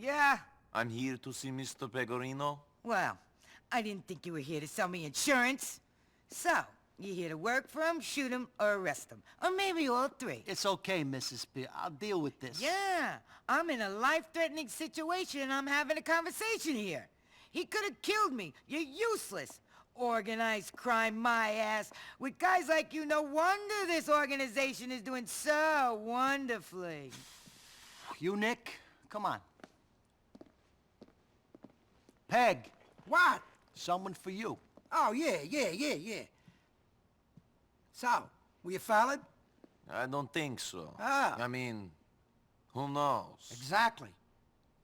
Yeah? I'm here to see Mr. Pegorino. Well, I didn't think you were here to sell me insurance. So, you here to work for him, shoot him, or arrest him? Or maybe all three? It's okay, Mrs. P. I'll deal with this. Yeah, I'm in a life-threatening situation and I'm having a conversation here. He could have killed me. You're useless. Organized crime, my ass. With guys like you, no wonder this organization is doing so wonderfully. You, Nick? Come on. Peg. What? Someone for you. Oh, yeah. So, were you followed? I don't think so. Ah. I mean, who knows? Exactly.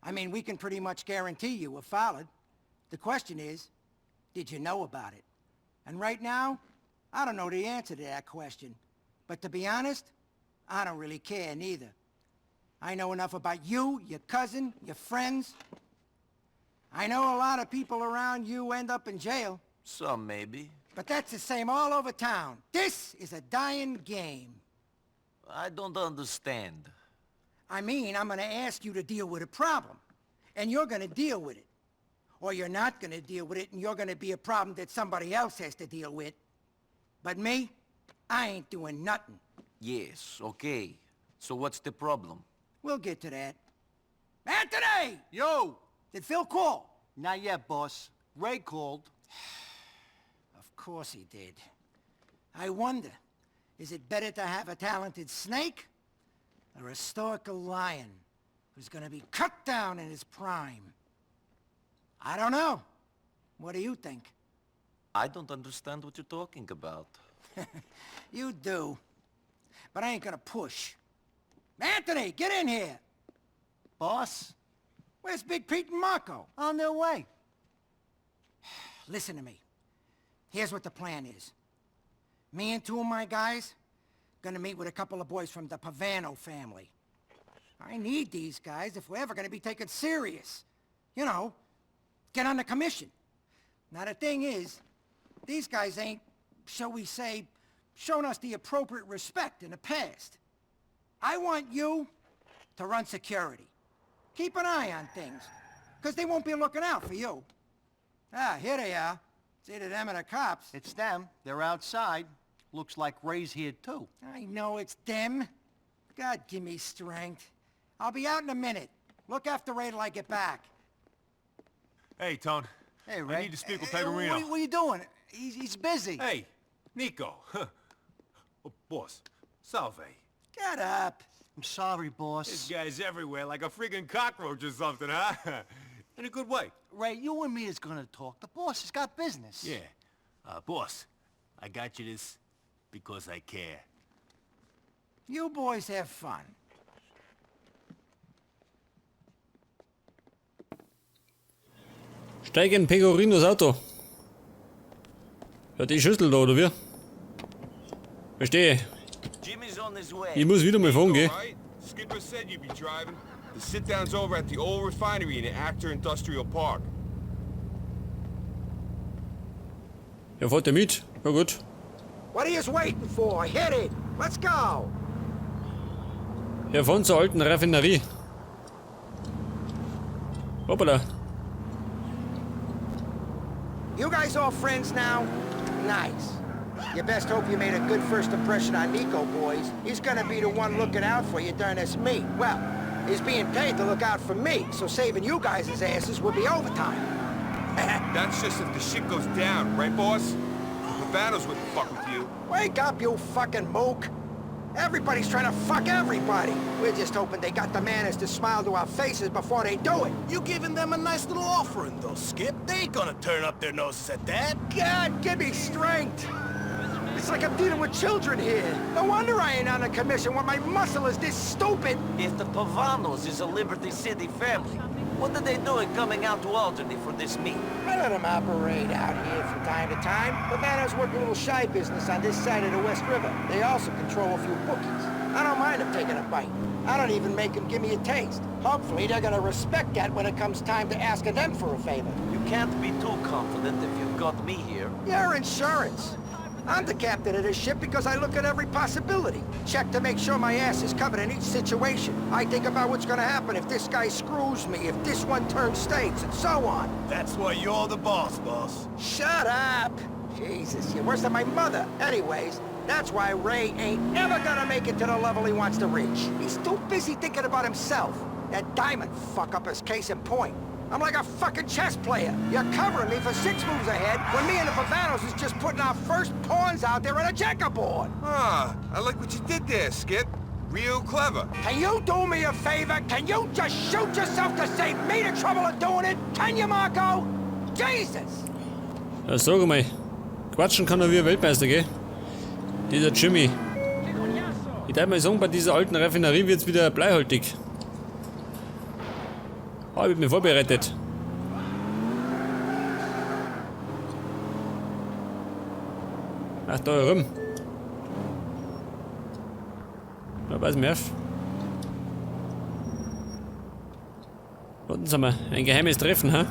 I mean, we can pretty much guarantee you were followed. The question is, did you know about it? And right now, I don't know the answer to that question. But to be honest, I don't really care neither. I know enough about you, your cousin, your friends. I know a lot of people around you end up in jail. Some maybe. But that's the same all over town. This is a dying game. I don't understand. I mean, I'm gonna ask you to deal with a problem. And you're gonna deal with it. Or you're not gonna deal with it and you're gonna be a problem that somebody else has to deal with. But me, I ain't doing nothing. Yes, okay. So what's the problem? We'll get to that. Anthony! Yo! Did Phil call? Not yet, boss. Ray called. Of course he did. I wonder, is it better to have a talented snake or a stoical lion who's gonna be cut down in his prime? I don't know. What do you think? I don't understand what you're talking about. You do. But I ain't gonna push. Anthony, get in here! Boss? Where's Big Pete and Marco? On their way. Listen to me. Here's what the plan is. Me and two of my guys gonna meet with a couple of boys from the Pavano family. I need these guys if we're ever gonna be taken serious. You know, get on the commission. Now the thing is, these guys ain't, shall we say, shown us the appropriate respect in the past. I want you to run security. Keep an eye on things, because they won't be looking out for you. Ah, here they are. It's either them or the cops. It's them. They're outside. Looks like Ray's here, too. I know it's them. God, give me strength. I'll be out in a minute. Look after Ray till I get back. Hey, Tone. Hey, Ray. I need to speak with Hey, Pegorino. what are you doing? He's busy. Hey, Nico. Oh, boss, salve. Get up. I'm sorry, boss. This guy's everywhere like a freaking cockroach or something, huh? In a good way. Ray, you and me is gonna talk. The boss has got business. Yeah. Boss, I got you this because I care. You boys have fun. Steig in Pegorinos Auto. Hat die Schüssel da, oder wie? Verstehe. Jimmy's on his way. Ich muss wieder mal fahren, gell? Right? Skipper said you'd be driving. The sit-down's over at the old refinery in Actor Industrial Park. Ja, fährt er mit? Ja gut. What are you waiting for? Hit it. Let's go. Ja, fahren zur alten Raffinerie. Hoppala. You guys all friends now? Nice. You best hope you made a good first impression on Nico, boys. He's gonna be the one looking out for you during this meet. Well, he's being paid to look out for me, so saving you guys' asses would be overtime. That's just if the shit goes down, right, boss? Pavanos wouldn't fuck with you. Wake up, you fucking mook. Everybody's trying to fuck everybody. We're just hoping they got the manners to smile to our faces before they do it. You giving them a nice little offering, though, Skip. They ain't gonna turn up their noses at that. God, give me strength. It's like I'm dealing with children here. No wonder I ain't on a commission when my muscle is this stupid. If the Pavanos is a Liberty City family, what are they doing coming out to Albany for this meet? I let them operate out here from time to time. Pavanos work a little shy business on this side of the West River. They also control a few bookies. I don't mind them taking a bite. I don't even make them give me a taste. Hopefully they're gonna respect that when it comes time to asking them for a favor. You can't be too confident if you've got me here. Your insurance. I'm the captain of this ship because I look at every possibility. Check to make sure my ass is covered in each situation. I think about what's gonna happen if this guy screws me, if this one turns states, and so on. That's why you're the boss. Shut up! Jesus, you're worse than my mother. Anyways, that's why Ray ain't ever gonna make it to the level he wants to reach. He's too busy thinking about himself. That diamond fuck-up is case in point. I'm like a fucking chess player. You're covering me for 6 moves ahead when me and the Bavanos is just putting our first pawns out there on a checkerboard. Ah, I like what you did there, Skip. Real clever. Can you do me a favor? Can you just shoot yourself to save me the trouble of doing it? Can you, Marco? Jesus! Ja, sag mal. Quatschen kann er wie ein Weltmeister, gell? Dieser Jimmy. Ich darf mal sagen, bei dieser alten Raffinerie wird's wieder bleihaltig. Hab ich mich vorbereitet. Ach, da herum. Da pass mir auf. Warten Sie mal, ein geheimes Treffen, ha?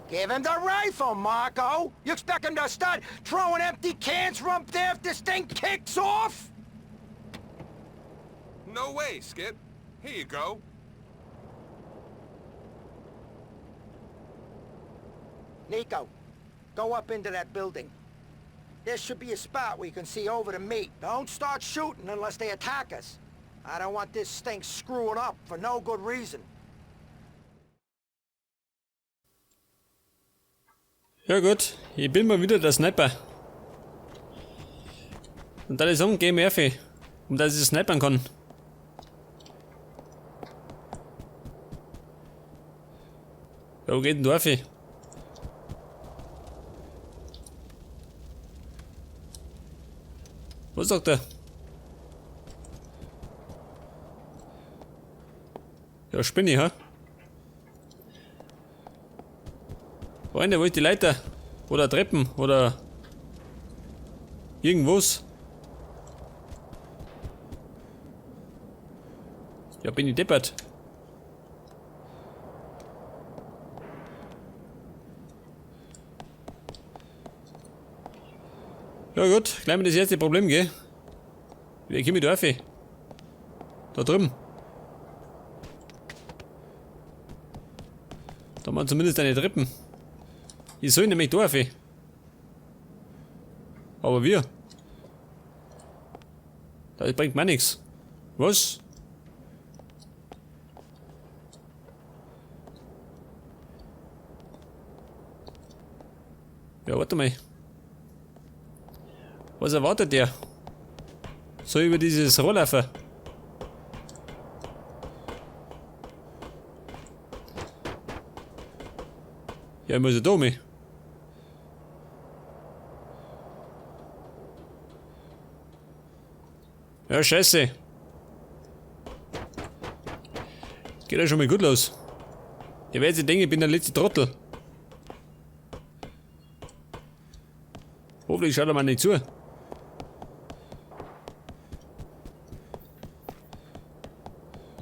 Give him the rifle, Marco! You expect him to start throwing empty cans from up there if this thing kicks off? No way, Skip. Here you go. Nico, go up into that building. There should be a spot where you can see over to me. Don't start shooting unless they attack us. I don't want this thing screwing up for no good reason. Ja gut, ich bin mal wieder der Sniper. Und da ist um, geh Murphy, um dass ich snipern kann. Ja, wo geht denn Dorfi? Was sagt er? Ja, spinne ich, ha? Freunde, wo ist die Leiter? Oder Treppen? Oder irgendwas? Ja, bin ich deppert. Ja gut, gleich mal das erste Problem, gell? Wie komme ich da rauf? Da drüben. Da haben wir zumindest eine Treppen. Ich soll nämlich da rauf. Aber wir? Das bringt mir nichts. Was? Ja, warte mal. Was erwartet der? Soll ich über dieses Rohr laufen? Ja, ich muss ja da mit. Ja, scheiße. Geht ja schon mal gut los. Der wird sich denken, ich bin der letzte Trottel. Hoffentlich schaut er mal nicht zu. Ja,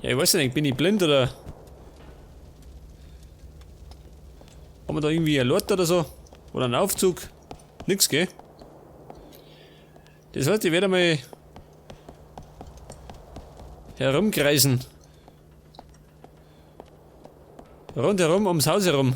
ich weiß nicht, bin ich blind oder... Haben wir da irgendwie ein Lort oder so? Oder einen Aufzug? Nix, gell? Das heißt, ich werde mal... herumkreisen. Rundherum ums Haus herum.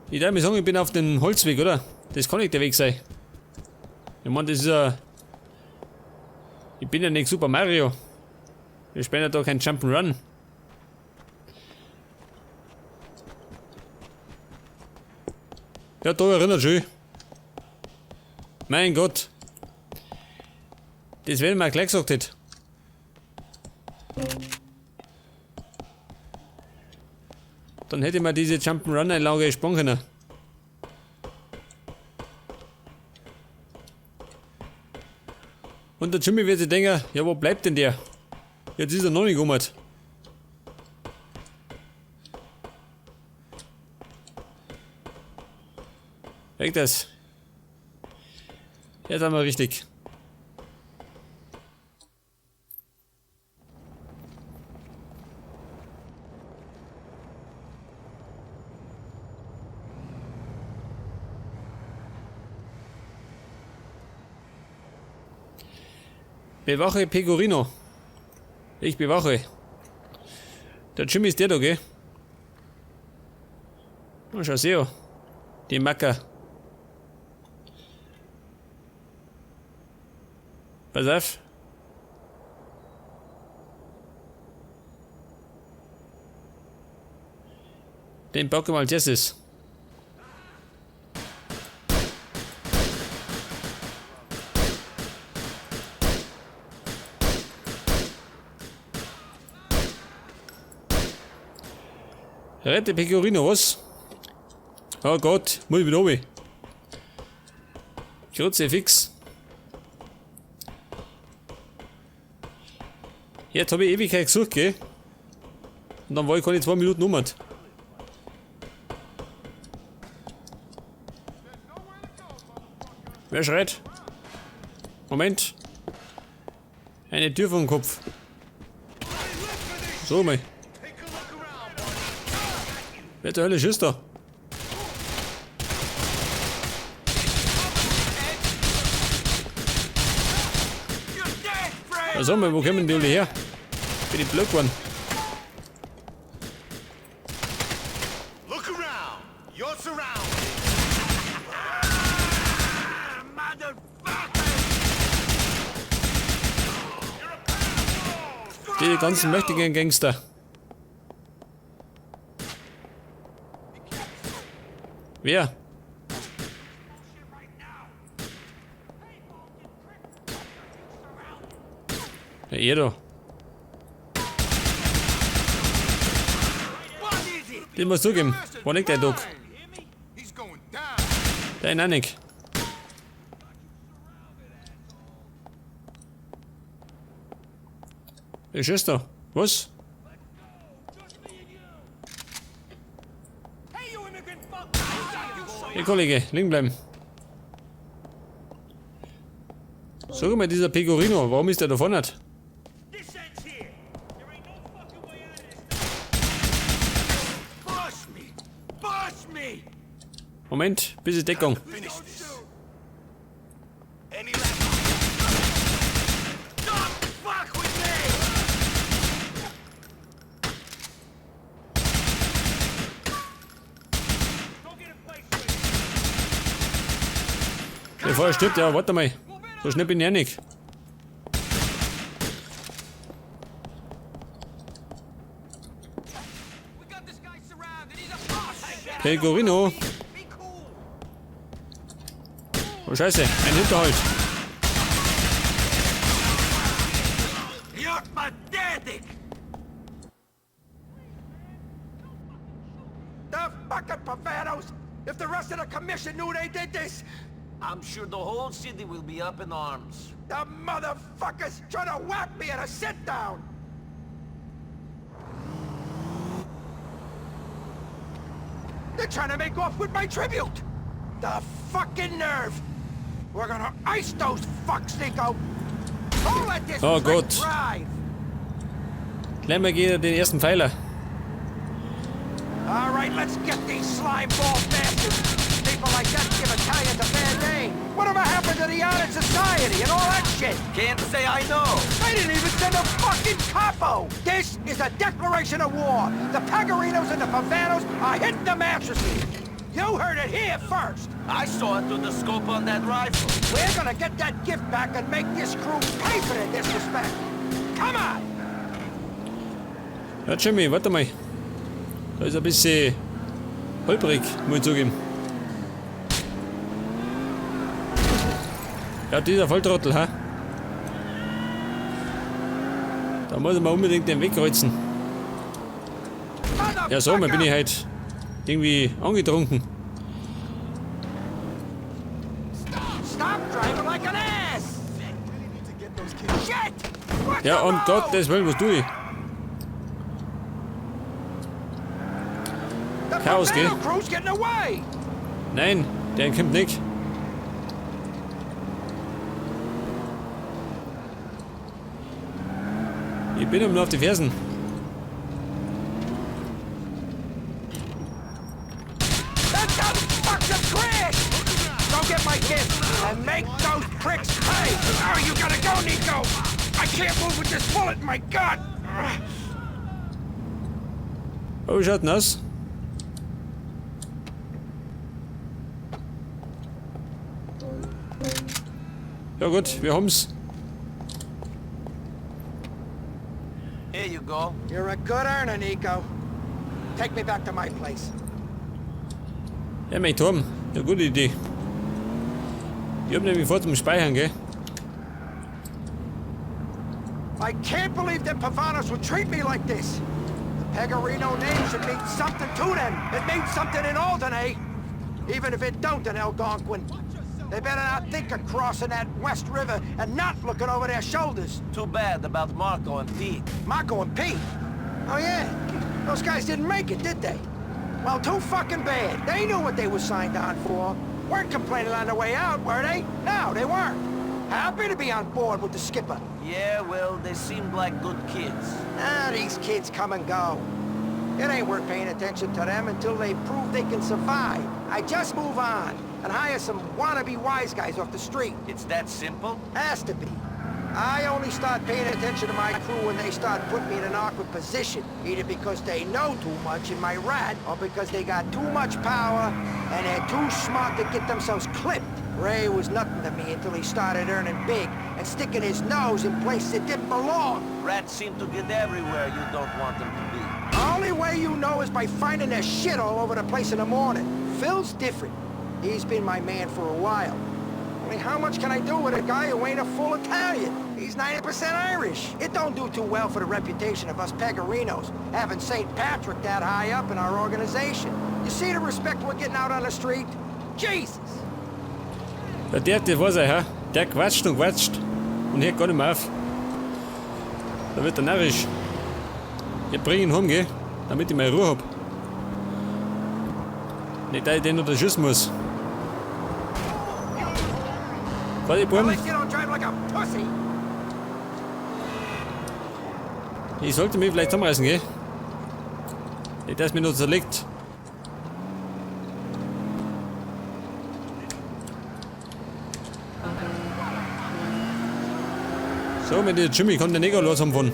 Ich darf mir sagen, ich bin auf dem Holzweg, oder? Das kann nicht der Weg sein. Ich meine, das ist ja... Ich bin ja nicht Super Mario. Wir spielen ja da kein Jump'n'Run. Ja, da erinnert schön. Mein Gott. Das wenn man gleich gesagt hätte. Dann hätte man diese Jump'n'Run-Einlage sparen können. Und der Jimmy wird sich denken, ja, wo bleibt denn der? Jetzt ist er noch nicht gekommen. Weg das. Jetzt haben wir richtig. Bewache Pecorino. Ich bewache. Der Jimmy ist der da, gell? Oh, schau sehr. Die Macker. Pass auf. Den packen wir als erstes. Rette Pecorino, was? Oh Gott, muss ich wieder oben. Kurze fix. Jetzt habe ich Ewigkeit gesucht, gell? Und dann war ich keine 2 Minuten um. Wer schreit? Moment. Eine Tür vor dem Kopf. So mal. Wer zur Hölle schießt da? Also mal, wo kommen die alle her? Bin ich blöd geworden. Look around. You're surrounded. Die ganzen mächtigen Gangster. Wer? Ja, ihr da. Den musst du geben. War nicht der Duck. Dein auch nicht. Wer schießt da? Was? Hey Kollege, liegen bleiben. Sag mal, dieser Pecorino, warum ist der da vorne nicht? Moment, bis ist Deckung. Bevor er stirbt, ja, warte mal. So schnell bin ich ja nicht. Pecorino. Oh Scheiße, ein Hinterhalt. You're pathetic. The fucking Pavanos! If the rest of the commission knew they did this, I'm sure the whole city will be up in arms. the motherfuckers trying to whack me at a sit-down! They're trying to make off with my tribute! The fucking nerve! We're gonna ice those fucks, Nico! Don't let this Oh prick Gott. drive! Gleich mal geht er den ersten Pfeiler. All right, let's get these slime ball bastards! People like that give Italians a bad name! Whatever happened to the honor society and all that shit? Can't say I know. They didn't even send a fucking capo! This is a declaration of war! The Pagarinos and the Pavanos are hitting the mattresses! You heard it here first. I saw it through the scope on that rifle. We're gonna get that gift back and make this crew pay for the disrespect. Come on! Ja, Jimmy, warte mal. Da ist ein bisschen holprig, muss ich zugeben. Ja, dieser Volltrottel, ha? Da muss man unbedingt den wegkreuzen. Ja, so, mal bin ich halt irgendwie angetrunken. Stop driving like an ass! Shit! What Ja, the um road? Gottes Willen, was tue ich? The Chaos, gell? Pavano crew's getting away! Nein, der kommt nicht. Ich bin ihm nur auf die Fersen. That dumb fuck's a crash! Go get my gift and make those pricks pay! How are you gonna go, Nico? I can't move with this bullet in my gut! Oh, wie schaut denn aus? Ja gut, wir haben's. Here you go. You're a good earner, Nico. Take me back to my place. Ja, mein Turm. Ja, gute Idee. Ich hab nämlich vor zum Speichern, gell? I can't believe them Pavanos would treat me like this. The Pecorino name should mean something to them. It means something in Alderney. Even if it don't in Algonquin. They better not think of crossing that West River and not looking over their shoulders. Too bad about Marco and Pete. Marco and Pete? Oh yeah, those guys didn't make it, did they? Well, too fucking bad. They knew what they were signed on for. Weren't complaining on their way out, were they? No, they weren't. Happy to be on board with the skipper. Yeah, well, they seemed like good kids. Ah, these kids come and go. It ain't worth paying attention to them until they prove they can survive. I just move on and hire some wannabe wise guys off the street. It's that simple? Has to be. I only start paying attention to my crew when they start putting me in an awkward position. Either because they know too much in my rat, or because they got too much power and they're too smart to get themselves clipped. Ray was nothing to me until he started earning big and sticking his nose in places that didn't belong. Rats seem to get everywhere you don't want them to be. The only way you know is by finding their shit all over the place in the morning. Phil's different. He's been my man for a while. Only how much can I do with a guy who ain't a full Italian? He's 90% Irish. It don't do too well for the reputation of us Pegorinos, having St. Patrick that high up in our organization. You see the respect we're getting out on the street? Jesus! Ja, der weiß er, ha? Der quatscht und quatscht. Und hört gar nicht mehr auf. Da wird er narrisch. Ich bring ihn heim, gell? Damit ich mal Ruhe hab. Nicht, dass ich den unter Schuss muss. Warte, At Buben. least you don't drive like a pussy. Ich sollte mich vielleicht zusammenreißen, gell? Nicht, dass mir nur zerlegt. So, mit der Jimmy kommt der Neger los am von.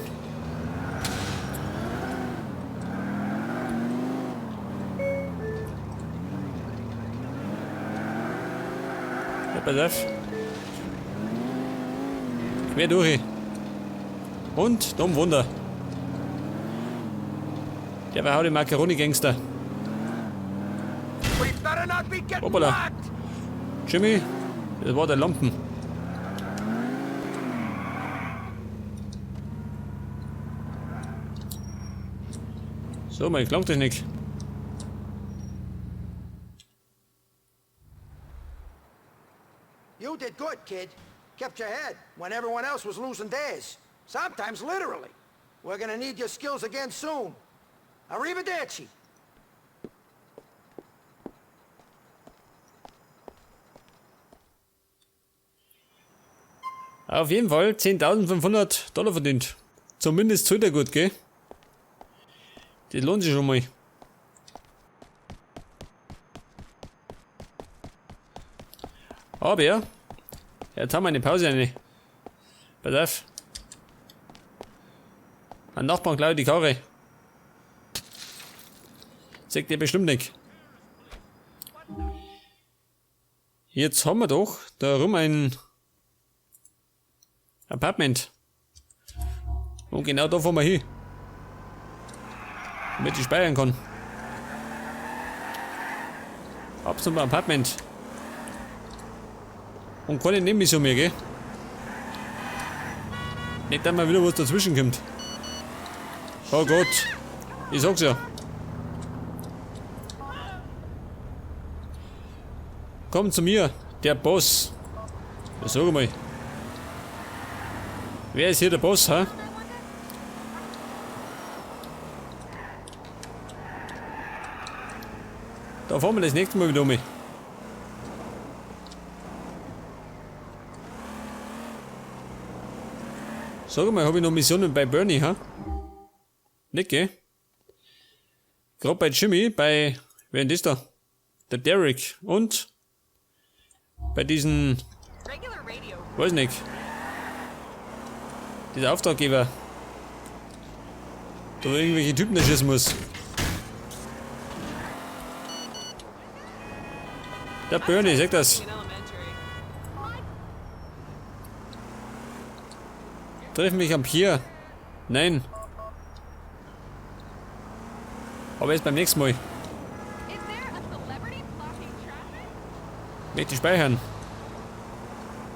Ja, pass auf. Quer durch. Und, dumm Wunder. Der war halt der Macaroni-Gangster. We better not be getting Hoppala. whacked. Jimmy, das war der Lampen. So, meine Klangtechnik. You did good, kid. Kept your head when everyone else was losing theirs. Sometimes literally. We're gonna need your skills again soon. Arrivederci. Auf jeden Fall 10.500 Dollar verdient. Zumindest zahlt er gut, gell? Das lohnt sich schon mal. Aber ja, jetzt haben wir eine Pause rein. Pass auf. Ein Nachbarn klaut die Karre. Sagt ihr bestimmt nicht. Jetzt haben wir doch da rum ein Apartment. Und genau da fahren wir hin. Damit ich speichern kann. Absolut ein Apartment. Und keine Nebenmission mehr, gell? Nicht, dass mal wieder was dazwischen kommt. Oh Gott. Ich sag's ja. Komm zu mir, der Boss. Ja, sag mal. Wer ist hier der Boss, ha? Da fahren wir das nächste Mal wieder um. Sag mal, habe ich noch Missionen bei Bernie, ha? Nicht, gell? Gerade bei Jimmy, bei... Wer ist das da? Der Derek und... Bei diesen... Weiß nicht. Dieser Auftraggeber. Da wo irgendwelche Typen erschießen muss. Der Bernie, sag das. Treffen mich am Pier. Nein. Aber erst beim nächsten Mal. Möchte ich speichern.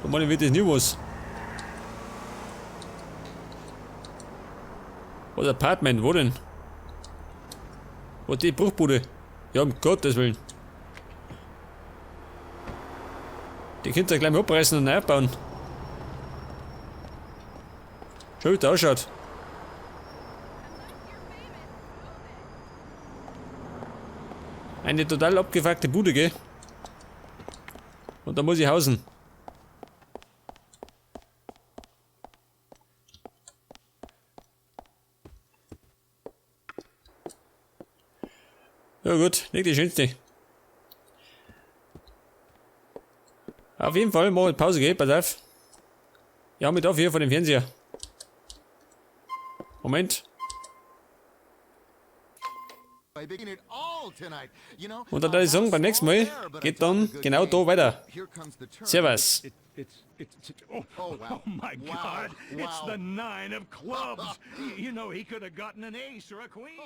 Da meine wird das nie was. Was Apartment, wo denn? Wo die Bruchbude? Ja, um Gottes Willen. Die könnt ihr gleich mal abreißen und neu abbauen. Schau, wie der ausschaut. Eine total abgefuckte Bude, gell? Und da muss ich hausen. Ja gut, nicht die schönste. Auf jeden Fall, mach ich Pause, gell? Pass auf. Ja, mit auf hier vor dem Fernseher. Moment. Und dann würde ich sagen, beim nächsten Mal geht dann genau da weiter. Servus. Oh my God! It's the 9 of clubs. You know, he could have gotten an ace or a queen.